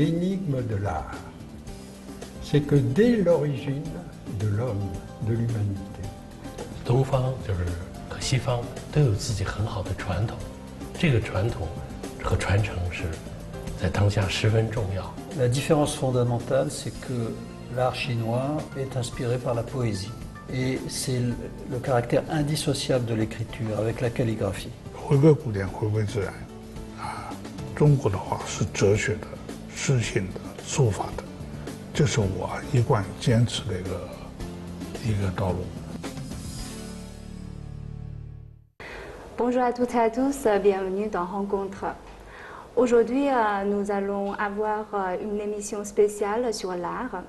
l'énigme de l'art, c'est que dès l'origine de l'homme, de l'humanité, 东方就是和西方都有自己很好的传统，这个传统和传承是在当下十分重要。 La différence fondamentale, c'est que l'art chinois est inspiré par la poésie. Et c'est le caractère indissociable de l'écriture avec la calligraphie. 回归古典，回归自然，中国的话是哲学的、诗性的、书法的，这是我一贯坚持的一个道路。 Bonjour à toutes et à tous, bienvenue dans Rencontre. Aujourd'hui, nous allons avoir une émission spéciale sur l'art.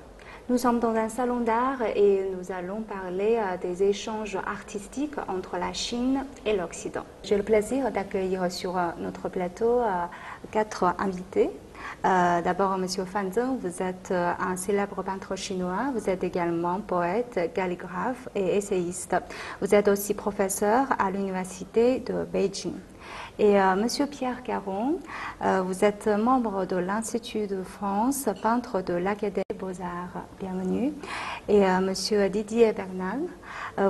Nous sommes dans un salon d'art et nous allons parler des échanges artistiques entre la Chine et l'Occident. J'ai le plaisir d'accueillir sur notre plateau 4 invités. D'abord, Monsieur Fan Zeng, vous êtes un célèbre peintre chinois, vous êtes également poète, calligraphe et essayiste. Vous êtes aussi professeur à l'université de Beijing. Et Monsieur Pierre Caron, vous êtes membre de l'Institut de France, peintre de l'Académie des Beaux-Arts. Bienvenue. Et Monsieur Didier Bernal,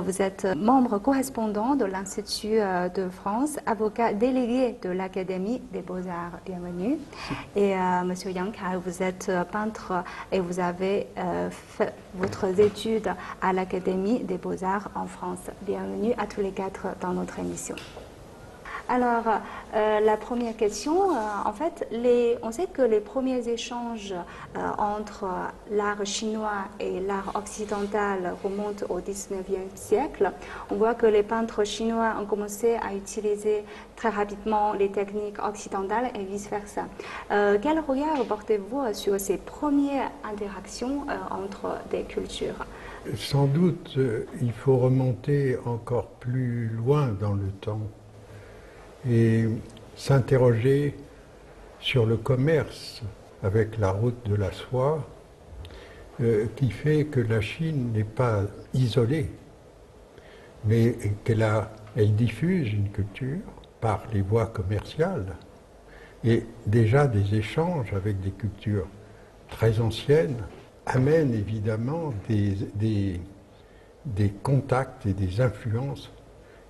vous êtes membre correspondant de l'Institut de France, avocat délégué de l'Académie des Beaux-Arts. Bienvenue. Et Monsieur Yang Kai, vous êtes peintre et vous avez fait votre étude à l'Académie des Beaux-Arts en France. Bienvenue à tous les 4 dans notre émission. Alors, la première question, en fait, on sait que les premiers échanges entre l'art chinois et l'art occidental remontent au XIXe siècle. On voit que les peintres chinois ont commencé à utiliser très rapidement les techniques occidentales et vice-versa. Quel regard portez-vous sur ces premières interactions entre des cultures? Sans doute, il faut remonter encore plus loin dans le temps et s'interroger sur le commerce avec la route de la soie qui fait que la Chine n'est pas isolée, mais elle diffuse une culture par les voies commerciales et déjà des échanges avec des cultures très anciennes amènent évidemment des contacts et des influences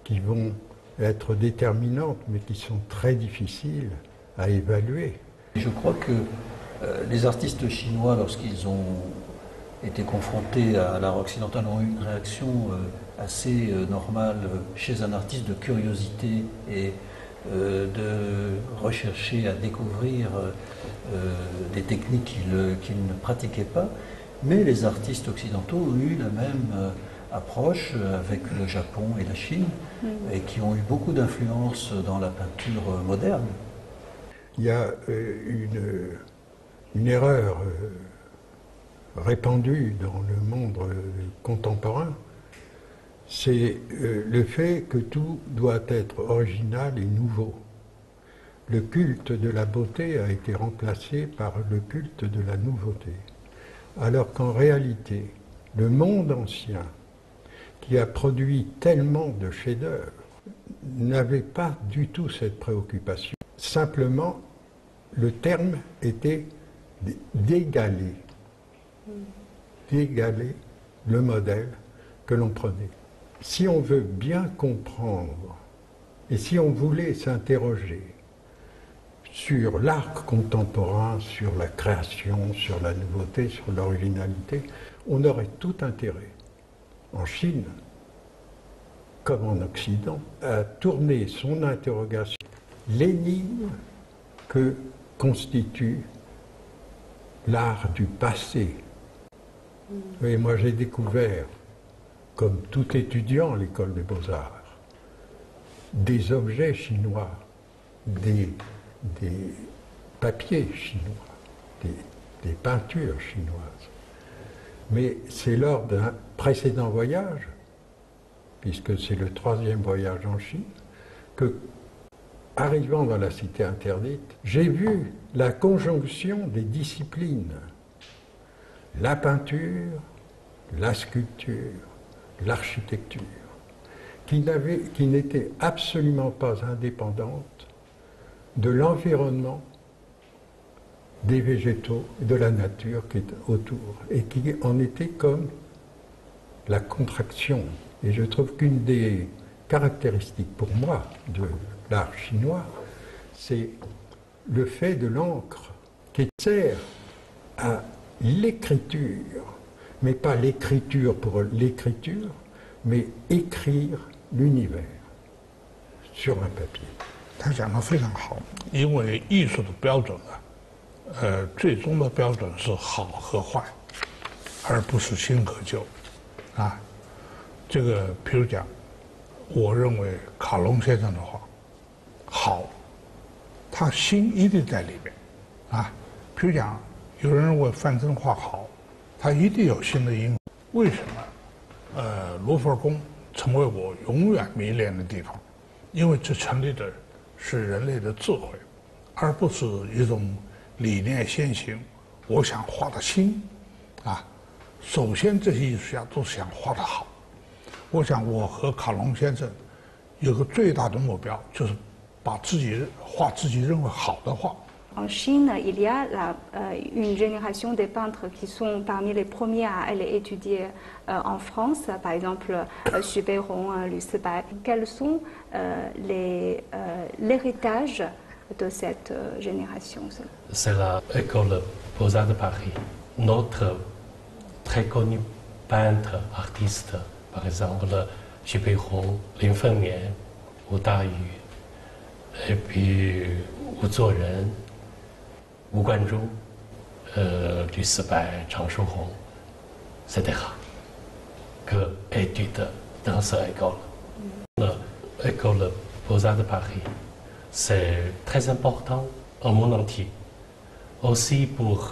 qui vont être déterminantes, mais qui sont très difficiles à évaluer. Je crois que les artistes chinois, lorsqu'ils ont été confrontés à l'art occidental, ont eu une réaction assez normale chez un artiste de curiosité et de rechercher à découvrir des techniques qu'ils ne pratiquaient pas. Mais les artistes occidentaux ont eu la même approche avec le Japon et la Chine et qui ont eu beaucoup d'influence dans la peinture moderne. Il y a une erreur répandue dans le monde contemporain, c'est le fait que tout doit être original et nouveau. Le culte de la beauté a été remplacé par le culte de la nouveauté, alors qu'en réalité, le monde ancien, qui a produit tellement de chefs-d'œuvre, n'avait pas du tout cette préoccupation. Simplement, le terme était d'égaler le modèle que l'on prenait. Si on veut bien comprendre, et si on voulait s'interroger sur l'art contemporain, sur la création, sur la nouveauté, sur l'originalité, on aurait tout intérêt, en Chine, comme en Occident, à tourner son interrogation, l'énigme que constitue l'art du passé. Et moi j'ai découvert, comme tout étudiant à l'école des Beaux-Arts, des objets chinois, des papiers chinois, des peintures chinoises. Mais c'est lors d'un précédent voyage, puisque c'est le 3e voyage en Chine, que, arrivant dans la cité interdite, j'ai vu la conjonction des disciplines, la peinture, la sculpture, l'architecture, qui n'étaient absolument pas indépendantes de l'environnement des végétaux et de la nature qui est autour et qui en était comme la contraction. Et je trouve qu'une des caractéristiques pour moi de l'art chinois, c'est le fait de l'encre qui sert à l'écriture, mais pas l'écriture pour l'écriture, mais écrire l'univers sur un papier. 他讲得非常好，因为艺术的标准最终的标准是好和坏，而不是新和旧，啊，这个比如讲，我认为卡隆先生的话好，他心一定在里面，啊，比如讲，有人认为范增画好，他一定有新的因素，为什么？罗浮宫成为我永远迷恋的地方，因为这成立的是人类的智慧，而不是一种理念先行。我想画的新，啊，首先这些艺术家都是想画的好。我想我和卡隆先生有个最大的目标，就是把自己画自己认为好的画。 En Chine, il y a une génération des peintres qui sont parmi les premiers à aller étudier en France, par exemple Xu Beihong, Liu Sibai. Quels sont l'héritage de cette génération? C'est l'école Beaux-Arts de Paris. Notre très connu peintre, artiste, par exemple Xu Beihong, Lin Fengmian, Wu Dayu, et puis Wu Zuoren, Wu Guanzhou, Liu Sibai, Zhang Shuhong, etc. que études dans cette école. L'école Beaux-Arts de Paris, c'est très important au monde entier. Aussi pour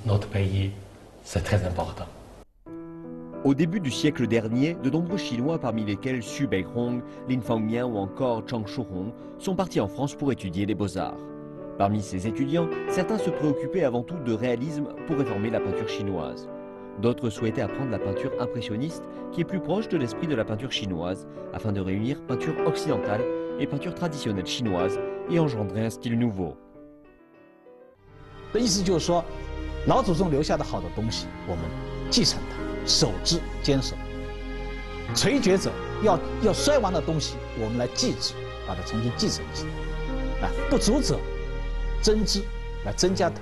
notre pays, c'est très important. Au début du siècle dernier, de nombreux Chinois, parmi lesquels Xu Beihong, Lin Fengmian ou encore Zhang Shuhong, sont partis en France pour étudier les beaux-arts. Parmi ces étudiants, certains se préoccupaient avant tout de réalisme pour réformer la peinture chinoise. D'autres souhaitaient apprendre la peinture impressionniste, qui est plus proche de l'esprit de la peinture chinoise, afin de réunir peinture occidentale et peinture traditionnelle chinoise et engendrer un style nouveau. 的意思就是说，老祖宗留下的好的东西，我们继承它，守之坚守。垂绝者要衰亡的东西，我们来继之，把它重新继承起来。啊，不足者增之，来增加它。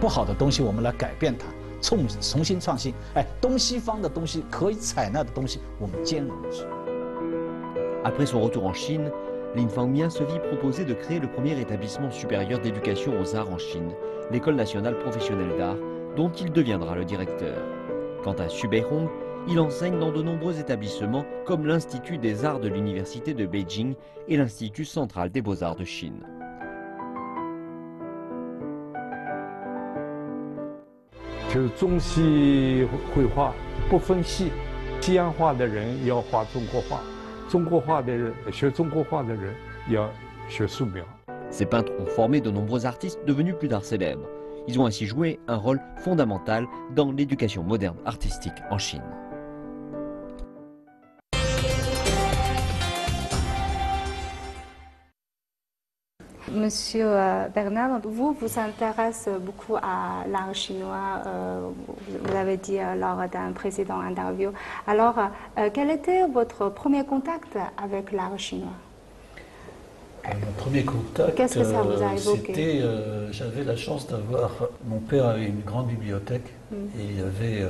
不好的东西，我们来改变它，重新创新。哎，东西方的东西可以采纳的东西，我们兼容之。 Après son retour en Chine, Lin Fengmian se vit proposer de créer le premier établissement supérieur d'éducation aux arts en Chine, l'École nationale professionnelle d'art, dont il deviendra le directeur. Quant à Xu Beihong, il enseigne dans de nombreux établissements comme l'Institut des arts de l'Université de Beijing et l'Institut central des beaux-arts de Chine. 就是中西绘画不分系，西洋画的人要画中国画。 中国画的人学中国画的人要学素描。 Ces peintres ont formé de nombreux artistes devenus plus tard célèbres. Ils ont ainsi joué un rôle fondamental dans l'éducation moderne artistique en Chine. Monsieur Bernard, vous intéressez beaucoup à l'art chinois, vous l'avez dit lors d'un précédent interview. Alors, quel était votre premier contact avec l'art chinois? Mon premier contact, qu'est-ce que ça vous a évoqué? C'était, j'avais la chance d'avoir, mon père avait une grande bibliothèque et il y avait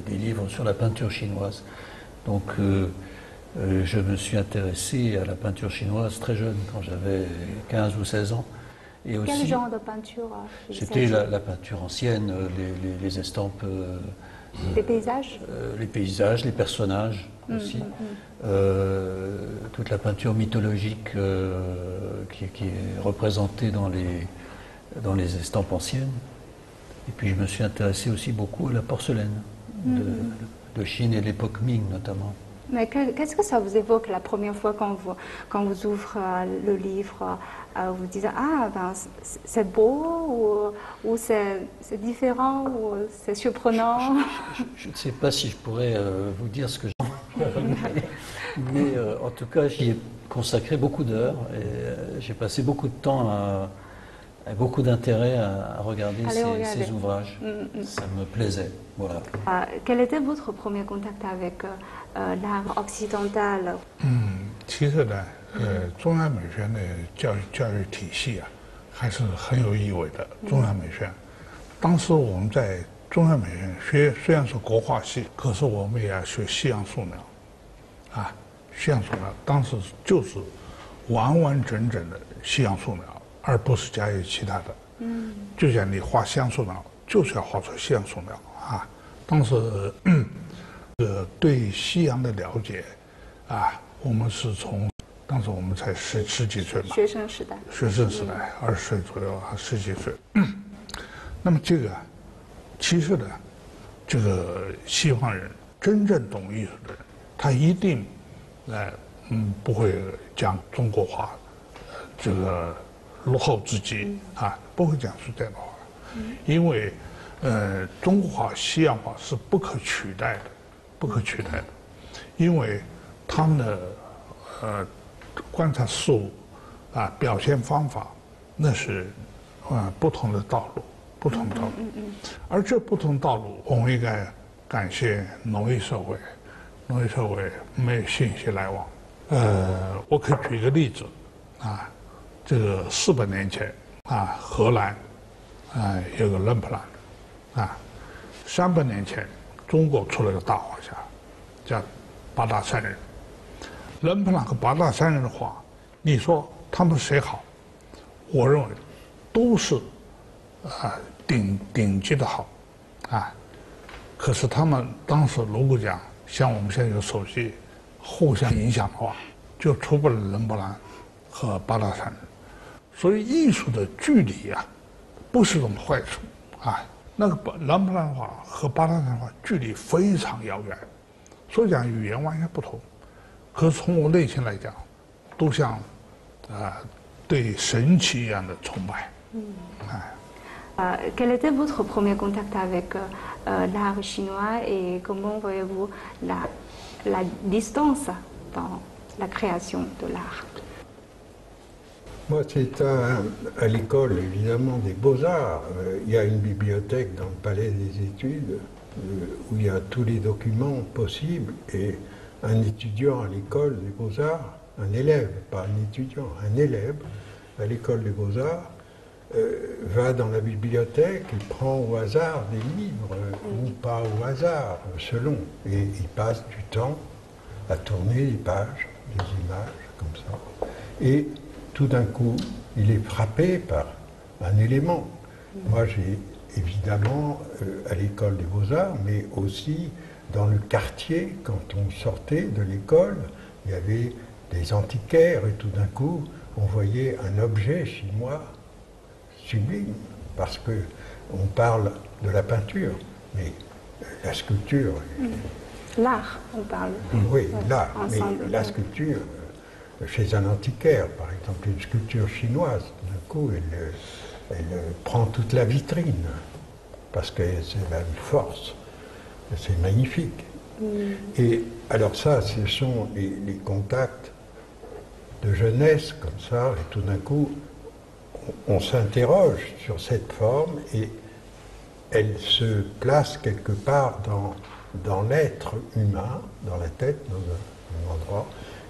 des livres sur la peinture chinoise. Donc, je me suis intéressé à la peinture chinoise très jeune, quand j'avais 15 ou 16 ans. Et aussi, quel genre de peinture? C'était la peinture ancienne, les estampes. Les paysages? Les paysages, les personnages aussi. Toute la peinture mythologique qui est représentée dans les estampes anciennes. Et puis je me suis intéressé aussi beaucoup à la porcelaine de Chine et de l'époque Ming notamment. Mais qu'est-ce que ça vous évoque la première fois quand vous ouvrez le livre, vous dites ah ben c'est beau ou c'est différent ou c'est surprenant? Je ne sais pas si je pourrais vous dire ce que mais en tout cas j'y ai consacré beaucoup d'heures et j'ai passé beaucoup de temps avec beaucoup d'intérêt à regarder ces ouvrages. Ça me plaisait. Voilà. Quel était votre premier contact avec l'art occidental 其实呢，中央美学的教育体系啊，还是很有意味的。中央美学，当时我们在中央美学学虽然是国画系，可是我们也要学西洋素描，啊，西洋素描当时就是完完整整的西洋素描，而不是加以其他的。就像你画西洋素描，就是要画出西洋素描啊。当时对西洋的了解啊，我们是从当时我们才十几岁嘛，学生时代，20岁左右啊，10几岁。那么这个其实呢，这个西方人真正懂艺术的人，他一定不会讲中国话，这个落后自己啊，不会讲出这样的话，因为中国画、西洋画是不可取代的，不可取代的，因为他们的观察事物啊，表现方法那是不同的道路，不同的道路，而这不同道路，我们应该感谢农业社会，农业社会没有信息来往。我可以举一个例子啊，这个400年前啊，荷兰有个伦勃朗啊，300年前中国出了个大画家叫八大山人。伦勃朗和八大山人的画，你说他们谁好？我认为都是顶级的好啊。可是他们当时如果讲像我们现在有手机互相影响的话，就出不了伦勃朗和八大山人。所以艺术的距离啊，不是什么坏处啊。那个伦勃朗画和八大山画距离非常遥远，所以讲语言完全不同。可是从我内心来讲，都像对神奇一样的崇拜。Quel était votre premier contact avec l'art chinois et comment voyez-vous la distance dans la création de l'art? Moi, c'est à l'école, évidemment, des Beaux-Arts. Il y a une bibliothèque dans le Palais des Études où il y a tous les documents possibles. Et un étudiant à l'école des Beaux-Arts, un élève, pas un étudiant, un élève à l'école des Beaux-Arts, va dans la bibliothèque, il prend au hasard des livres, ou pas au hasard, selon. Et il passe du temps à tourner les pages, les images, comme ça. Et tout d'un coup, il est frappé par un élément. Moi, j'ai évidemment, à l'école des Beaux-Arts, mais aussi dans le quartier, quand on sortait de l'école, il y avait des antiquaires et tout d'un coup, on voyait un objet chinois sublime, parce que on parle de la peinture, mais la sculpture... L'art, on parle. Oui, l'art, mais la sculpture, chez un antiquaire, par exemple, une sculpture chinoise, d'un coup, elle prend toute la vitrine, parce que c'est une force, c'est magnifique. Et alors ça, ce sont les contacts de jeunesse, comme ça, et tout d'un coup, on s'interroge sur cette forme et elle se place quelque part dans l'être humain, dans la tête, dans un endroit,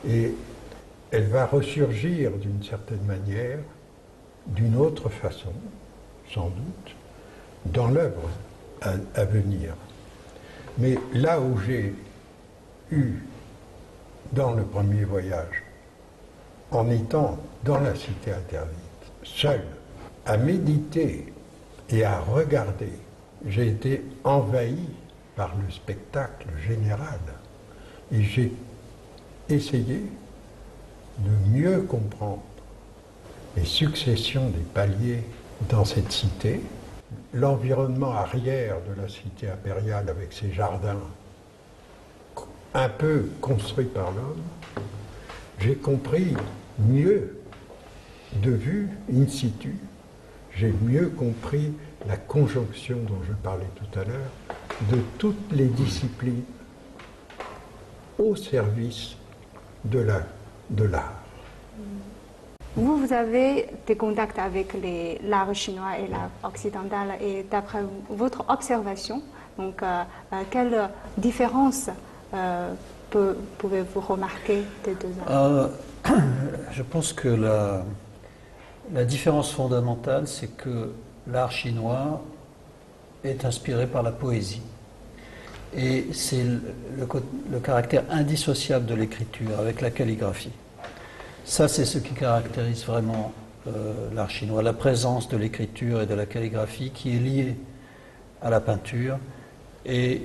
et elle va ressurgir d'une certaine manière, d'une autre façon, sans doute, dans l'œuvre à venir. Mais là où j'ai eu, dans le premier voyage, en étant dans la cité interdite, seul, à méditer et à regarder, j'ai été envahi par le spectacle général. Et j'ai essayé de mieux comprendre les successions des paliers dans cette cité, l'environnement arrière de la cité impériale avec ses jardins un peu construits par l'homme. J'ai compris mieux, de vue in situ, j'ai mieux compris la conjonction dont je parlais tout à l'heure de toutes les disciplines au service de l'art. Vous avez des contacts avec l'art chinois et l'art occidental et d'après votre observation, donc, quelle différence pouvez-vous remarquer des deux arts? Je pense que la différence fondamentale, c'est que l'art chinois est inspiré par la poésie. Et c'est le caractère indissociable de l'écriture avec la calligraphie. Ça, c'est ce qui caractérise vraiment l'art chinois, la présence de l'écriture et de la calligraphie qui est liée à la peinture et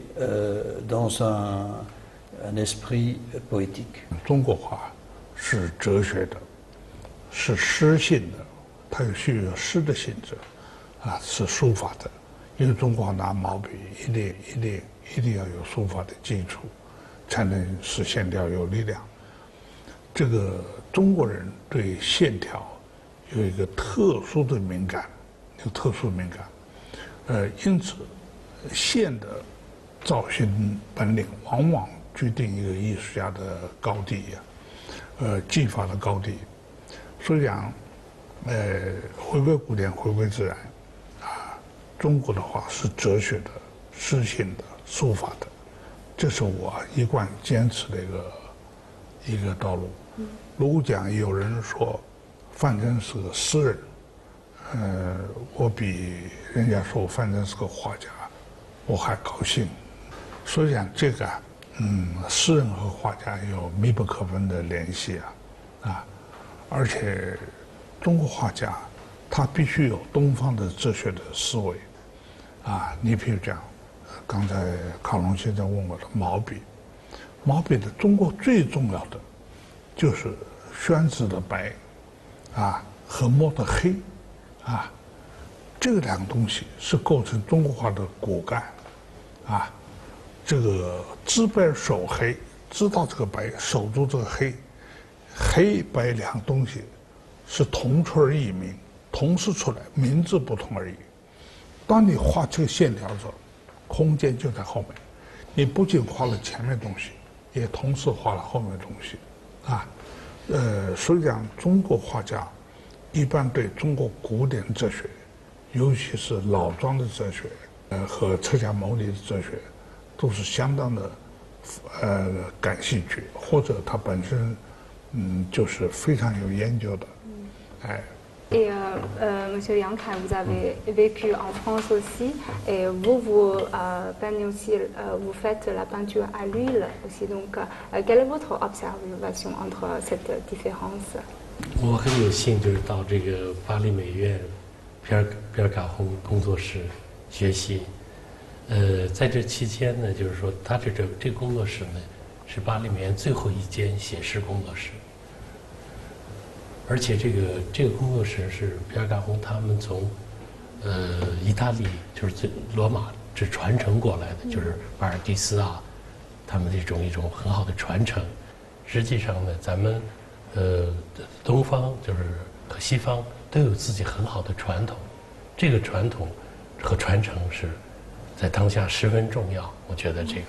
dans un esprit poétique. 中国画是哲学的，是诗性的，它有具有诗的性质，是书法的。因为中国画拿毛笔一定要有书法的基础，才能使线条有力量。这个中国人对线条有一个特殊的敏感，因此线的造型本领往往决定一个艺术家的高低技法的高低。所以讲，回归古典，回归自然，中国的画是哲学的、诗性的、书法的，这是我一贯坚持的一个道路。如果讲有人说范增是个诗人，我比人家说范增是个画家，我还高兴。所以讲这个，诗人和画家有密不可分的联系而且中国画家他必须有东方的哲学的思维你比如讲，刚才康龙先生问我的毛笔的中国最重要的就是宣纸的白和墨的黑这两个东西是构成中国画的骨干这个知白守黑，知道这个白，守住这个黑，黑白两个东西是同出而异名，同时出来，名字不同而已。当你画这个线条的时候，空间就在后面，你不仅画了前面东西，也同时画了后面的东西所以讲中国画家一般对中国古典哲学，尤其是老庄的哲学和释迦牟尼的哲学都是相当的感兴趣，或者他本身就是非常有研究的Et Monsieur Yang Kai, vous avez vécu en France aussi, et vous peignez aussi, vous faites la peinture à l'huile aussi. Donc, quelle est votre observation entre cette différence? 我很有幸就是到这个巴黎美院皮尔卡洪工作室学习。在这期间呢，就是说他这个工作室呢是巴黎美院最后一间写实工作室。而且这个工作室是皮尔卡洪他们从意大利就是罗马这传承过来的，就是巴尔蒂斯他们一种很好的传承。实际上呢，咱们东方就是和西方都有自己很好的传统，这个传统和传承是在当下十分重要。我觉得这个，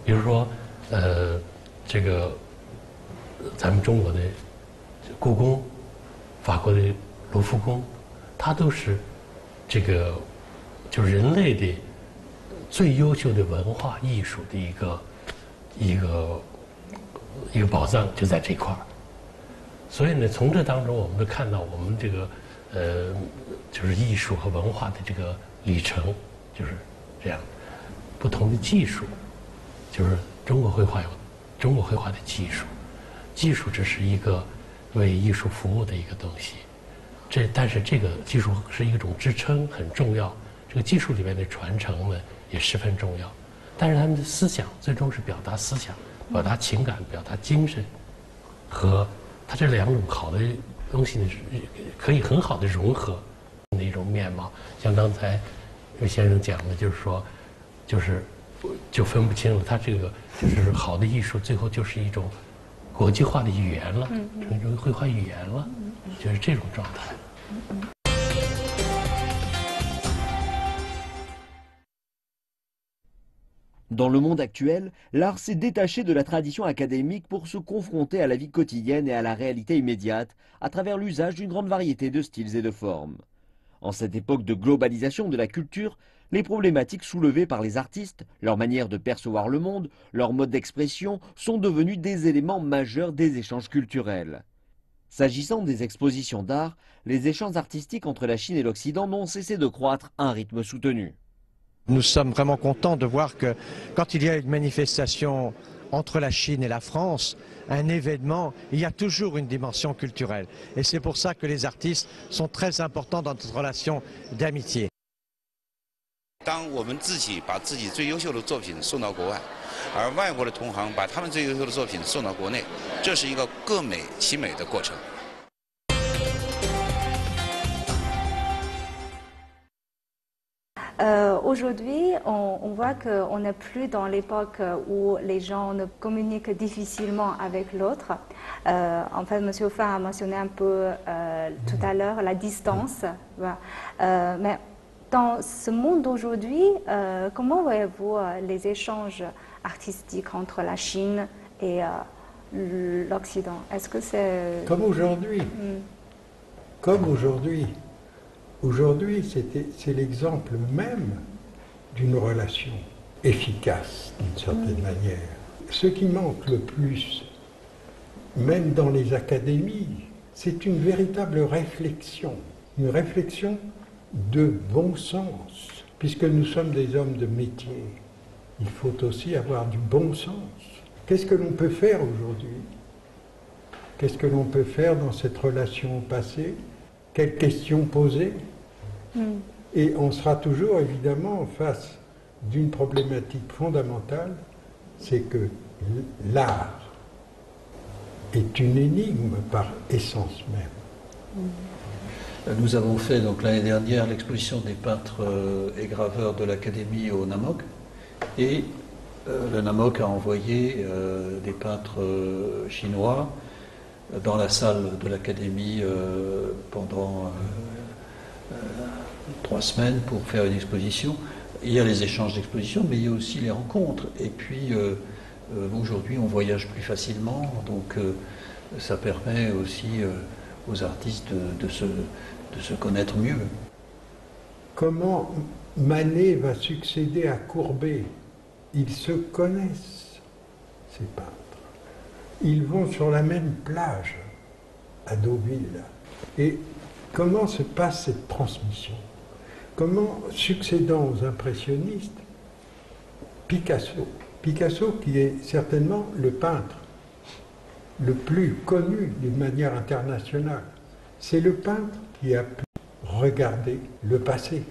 比如说这个咱们中国的故宫。法国的卢浮宫，它都是这个就是人类的最优秀的文化艺术的一个宝藏就在这块儿。所以呢，从这当中我们都看到我们这个就是艺术和文化的这个里程，就是这样。不同的技术，就是中国绘画有中国绘画的技术，技术只是一个。为艺术服务的一个东西，但是这个技术是一种支撑，很重要。这个技术里面的传承呢也十分重要，但是他们的思想最终是表达思想、表达情感、表达精神，和它这两种好的东西呢可以很好的融合的一种面貌。像刚才魏先生讲的，就是说，就分不清了，它这个就是好的艺术，最后就是一种。国际化的语言了，成为绘画语言了，就是这种状态。Dans le monde actuel, l'art s'est détaché de la tradition académique pour se confronter à la vie quotidienne et à la réalité immédiate à travers l'usage d'une grande variété de styles et de formes. En cette époque de globalisation de la culture, les problématiques soulevées par les artistes, leur manière de percevoir le monde, leur mode d'expression sont devenus des éléments majeurs des échanges culturels. S'agissant des expositions d'art, les échanges artistiques entre la Chine et l'Occident n'ont cessé de croître à un rythme soutenu. Nous sommes vraiment contents de voir que quand il y a une manifestation entre la Chine et la France, un événement, il y a toujours une dimension culturelle. Et c'est pour ça que les artistes sont très importants dans notre relation d'amitié. 当我们自己把自己最优秀的作品送到国外，而外国的同行把他们最优秀的作品送到国内，这是一个各美其美的过程。 Aujourd'hui, on voit qu'on n'est plus dans l'époque où les gens ne communiquent difficilement avec l'autre. En fait, M. Faure a mentionné un peu tout à l'heure la distance. Voilà. Mais dans ce monde d'aujourd'hui, comment voyez-vous les échanges artistiques entre la Chine et l'Occident? Est-ce que c'est... Comme aujourd'hui. Comme aujourd'hui. Aujourd'hui, c'est l'exemple même d'une relation efficace, d'une certaine manière. Ce qui manque le plus, même dans les académies, c'est une véritable réflexion. Une réflexion de bon sens. Puisque nous sommes des hommes de métier, il faut aussi avoir du bon sens. Qu'est-ce que l'on peut faire aujourd'hui? Qu'est-ce que l'on peut faire dans cette relation passée? Quelles questions poser? Et on sera toujours évidemment en face d'une problématique fondamentale, c'est que l'art est une énigme par essence même. Nous avons fait donc l'année dernière l'exposition des peintres et graveurs de l'Académie au Namok, et le Namok a envoyé des peintres chinois dans la salle de l'Académie pendant 3 semaines pour faire une exposition. Il y a les échanges d'exposition, mais il y a aussi les rencontres. Et puis aujourd'hui, on voyage plus facilement, donc ça permet aussi aux artistes de se connaître mieux. Comment Manet va succéder à Courbet? Ils se connaissent, ces peintres. Ils vont sur la même plage à Deauville. Et comment se passe cette transmission? Comment, succédant aux impressionnistes, Picasso qui est certainement le peintre le plus connu d'une manière internationale, c'est le peintre qui a pu regarder le passé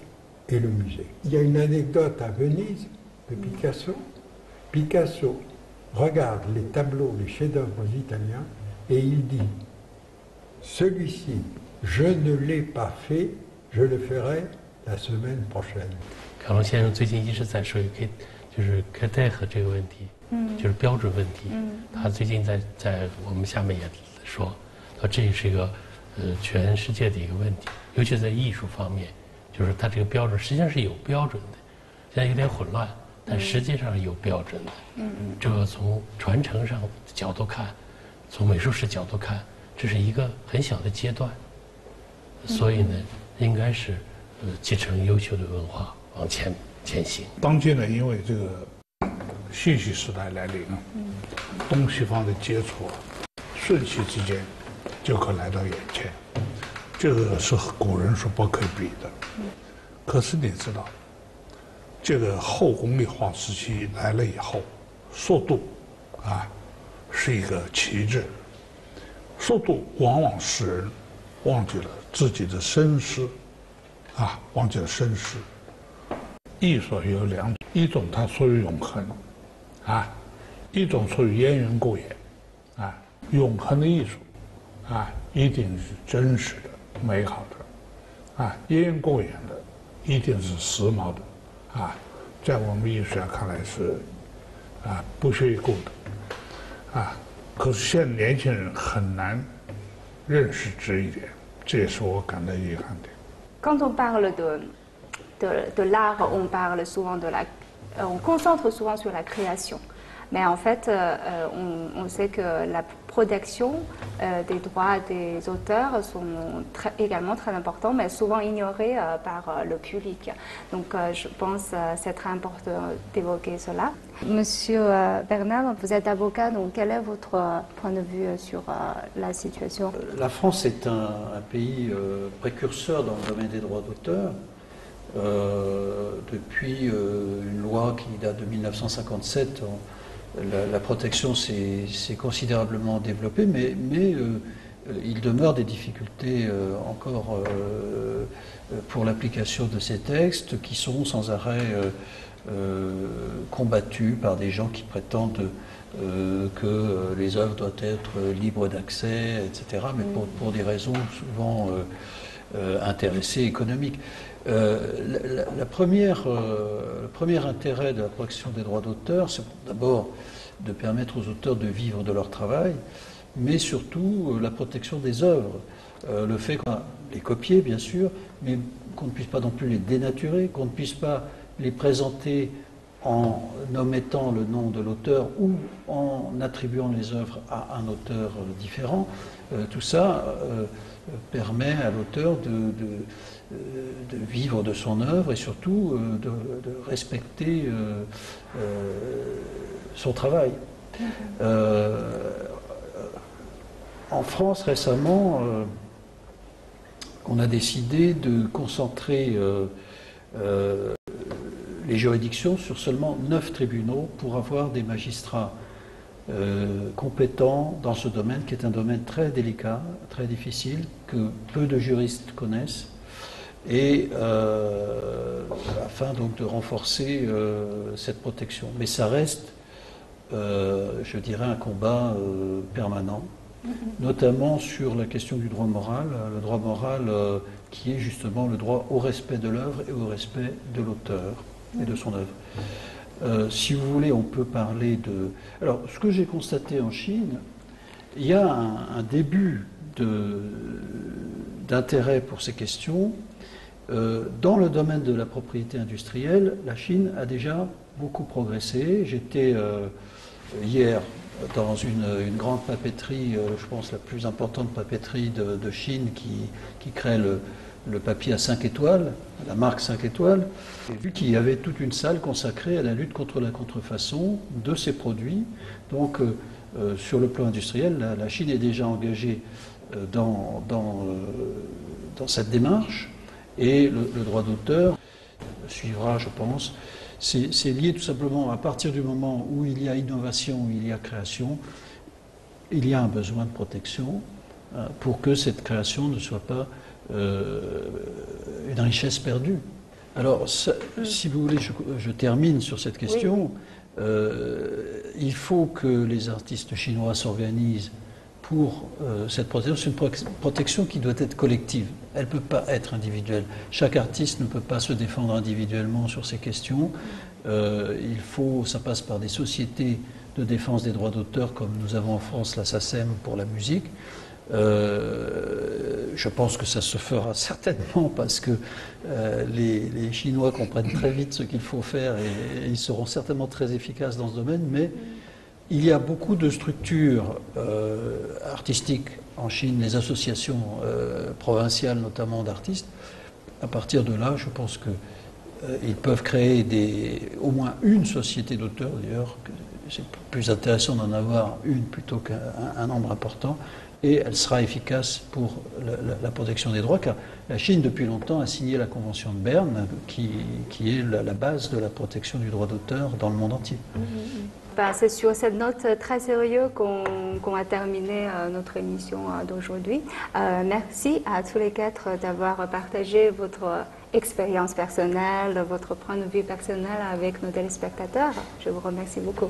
et le musée. Il y a une anecdote à Venise de Picasso. Picasso regarde les tableaux, les chefs-d'œuvre italiens, et il dit « Celui-ci, je ne l'ai pas fait, je le ferai la semaine prochaine. » 卡隆先生最近一直在说就是Qatar这个问题，就是标准问题。他最近在我们下面也说这是一个全世界的一个问题，尤其在艺术方面，就是他这个标准实际上是有标准的，现在有点混乱，但实际上有标准的。这个从传承上的角度看，从美术史角度看，这是一个很小的阶段，所以呢，应该是继承优秀的文化往前行。当今呢，因为这个信息时代来临，东西方的接触瞬息之间就可来到眼前，这个是古人所不可比的。可是你知道，这个后工业化时期来了以后，速度是一个旗帜，速度往往使人忘记了自己的身世，忘记了身世。艺术有2种，一种它属于永恒，一种属于渊源过眼，永恒的艺术，一定是真实的、美好的，渊源过眼的，一定是时髦的，在我们艺术家看来是，不屑一顾的，可是现在年轻人很难认识这一点，这也是我感到遗憾的。Quand on parle de l'art, on parle souvent de la on concentre souvent sur la création. Mais en fait, on sait que la protection des droits des auteurs sont également très importants, mais souvent ignorés par le public. Donc je pense que c'est très important d'évoquer cela. Monsieur Bernard, vous êtes avocat, donc quel est votre point de vue sur la situation? La France est un pays précurseur dans le domaine des droits d'auteur. Depuis une loi qui date de 1957, la protection s'est considérablement développée, mais il demeure des difficultés encore pour l'application de ces textes qui sont sans arrêt combattus par des gens qui prétendent que les œuvres doivent être libres d'accès, etc., mais pour des raisons souvent intéressées économiques. Le premier intérêt de la protection des droits d'auteur, c'est d'abord de permettre aux auteurs de vivre de leur travail, mais surtout la protection des œuvres. Le fait qu'on les copier, bien sûr, mais qu'on ne puisse pas non plus les dénaturer, qu'on ne puisse pas les présenter en omettant le nom de l'auteur ou en attribuant les œuvres à un auteur différent. Tout ça permet à l'auteur de vivre de son œuvre et surtout de respecter son travail. En France, récemment, on a décidé de concentrer les juridictions sur seulement 9 tribunaux pour avoir des magistrats compétents dans ce domaine qui est un domaine très délicat, très difficile, que peu de juristes connaissent, et afin donc de renforcer cette protection. Mais ça reste, je dirais, un combat permanent, notamment sur la question du droit moral, le droit moral qui est justement le droit au respect de l'œuvre et au respect de l'auteur et de son œuvre. Si vous voulez, on peut parler de... Alors, ce que j'ai constaté en Chine, il y a un début d'intérêt pour ces questions. Dans le domaine de la propriété industrielle, la Chine a déjà beaucoup progressé. J'étais hier dans une grande papeterie, je pense la plus importante papeterie de Chine qui crée le papier à 5 étoiles, la marque 5 étoiles. J'ai vu qu'il y avait toute une salle consacrée à la lutte contre la contrefaçon de ces produits. Donc, sur le plan industriel, la Chine est déjà engagée dans cette démarche. Et le droit d'auteur suivra, je pense. C'est lié tout simplement à partir du moment où il y a innovation, où il y a création, il y a un besoin de protection pour que cette création ne soit pas une richesse perdue. Alors, si vous voulez, je termine sur cette question. Oui. Il faut que les artistes chinois s'organisent pour cette protection. C'est une protection qui doit être collective. Elle ne peut pas être individuelle. Chaque artiste ne peut pas se défendre individuellement sur ces questions. Ça passe par des sociétés de défense des droits d'auteur, comme nous avons en France la SACEM pour la musique. Je pense que ça se fera certainement parce que les Chinois comprennent très vite ce qu'il faut faire et ils seront certainement très efficaces dans ce domaine, mais il y a beaucoup de structures artistiques en Chine, les associations provinciales notamment d'artistes. À partir de là, je pense qu'ils peuvent créer au moins une société d'auteurs, d'ailleurs. C'est plus intéressant d'en avoir une plutôt qu'un nombre important. Et elle sera efficace pour la protection des droits, car la Chine, depuis longtemps, a signé la Convention de Berne, qui est la base de la protection du droit d'auteur dans le monde entier. C'est sur cette note très sérieuse qu'on va terminer notre émission d'aujourd'hui. Merci à tous les 4 d'avoir partagé votre expérience personnelle, votre point de vue personnel avec nos téléspectateurs. Je vous remercie beaucoup.